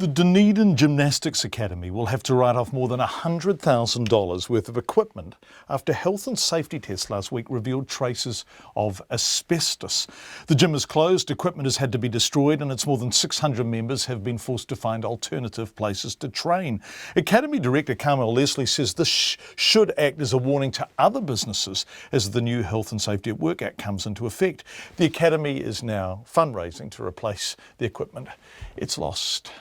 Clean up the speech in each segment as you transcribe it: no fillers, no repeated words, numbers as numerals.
The Dunedin Gymnastics Academy will have to write off more than $100,000 worth of equipment after health and safety tests last week revealed traces of asbestos. The gym is closed, equipment has had to be destroyed, and its more than 600 members have been forced to find alternative places to train. Academy Director Carmel Leslie says this should act as a warning to other businesses as the new Health and Safety at Work Act comes into effect. The Academy is now fundraising to replace the equipment it's lost.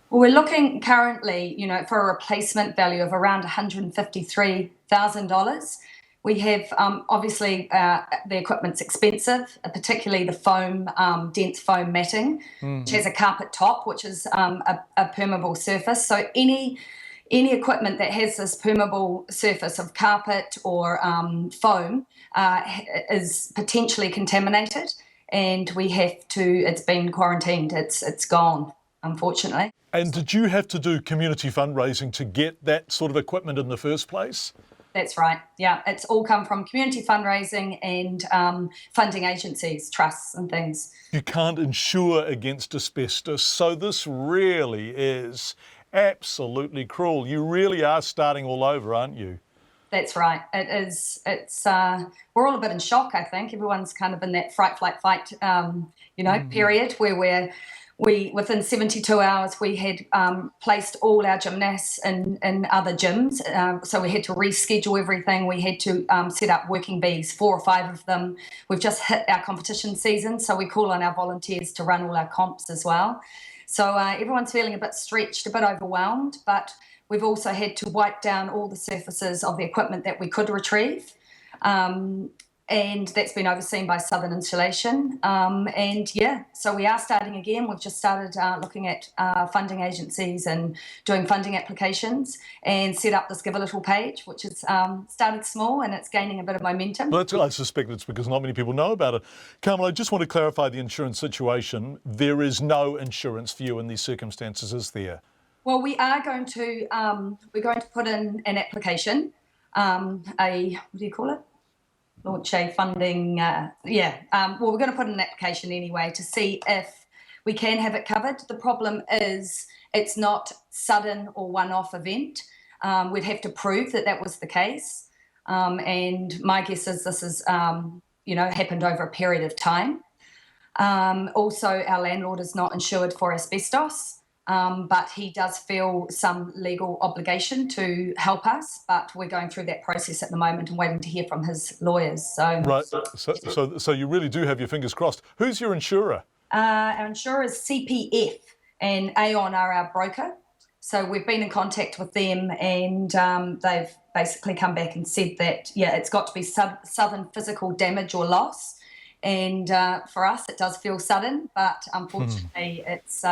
Well, we're looking currently, for a replacement value of around $153,000. We have, obviously, the equipment's expensive, particularly the foam, dense foam matting, which has a carpet top, which is a permeable surface. So any equipment that has this permeable surface of carpet or foam is potentially contaminated, and it's been quarantined. It's gone, unfortunately. And did you have to do community fundraising to get that sort of equipment in the first place? That's right. Yeah, it's all come from community fundraising and funding agencies, trusts and things. You can't insure against asbestos, so this really is absolutely cruel. You really are starting all over, aren't you? That's right. It is. We're all a bit in shock, I think. Everyone's kind of in that fright, flight, fight, period where within 72 hours, we had placed all our gymnasts in other gyms. So we had to reschedule everything. We had to set up working bees, 4 or 5 of them. We've just hit our competition season, so we call on our volunteers to run all our comps as well. So everyone's feeling a bit stretched, a bit overwhelmed, but we've also had to wipe down all the surfaces of the equipment that we could retrieve. And that's been overseen by Southern Insulation. So we are starting again. We've just started looking at funding agencies and doing funding applications and set up this Give a Little page, which has started small and it's gaining a bit of momentum. Well, I suspect it's because not many people know about it. Carmel, I just want to clarify the insurance situation. There is no insurance for you in these circumstances, is there? Well, we're going to put in an application, what do you call it? Launch a funding, well, we're going to put in an application anyway to see if we can have it covered. The problem is it's not sudden or one-off event. We'd have to prove that was the case. And my guess is this is, happened over a period of time. Also, our landlord is not insured for asbestos. But he does feel some legal obligation to help us, but we're going through that process at the moment and waiting to hear from his lawyers. So right. So you really do have your fingers crossed. Who's your insurer? Our insurer is CPF, and Aon are our broker. So we've been in contact with them, and they've basically come back and said that it's got to be sudden physical damage or loss. And for us, it does feel sudden, but unfortunately, it's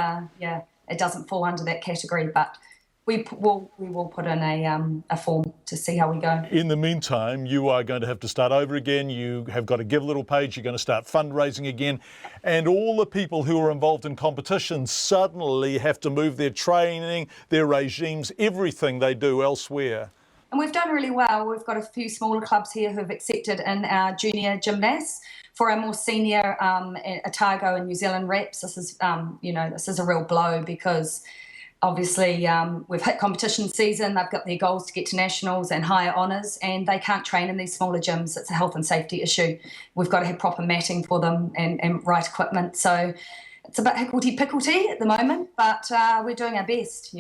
it doesn't fall under that category, but we will put in a form to see how we go. In the meantime, you are going to have to start over again. You have got a Give a Little page. You're going to start fundraising again. And all the people who are involved in competitions suddenly have to move their training, their regimes, everything they do elsewhere. And we've done really well. We've got a few smaller clubs here who have accepted in our junior gymnasts. For our more senior Otago and New Zealand reps, this is a real blow because obviously we've hit competition season. They've got their goals to get to nationals and higher honours, and they can't train in these smaller gyms. It's a health and safety issue. We've got to have proper matting for them and right equipment. So it's a bit hickledy-pickledy at the moment, but we're doing our best,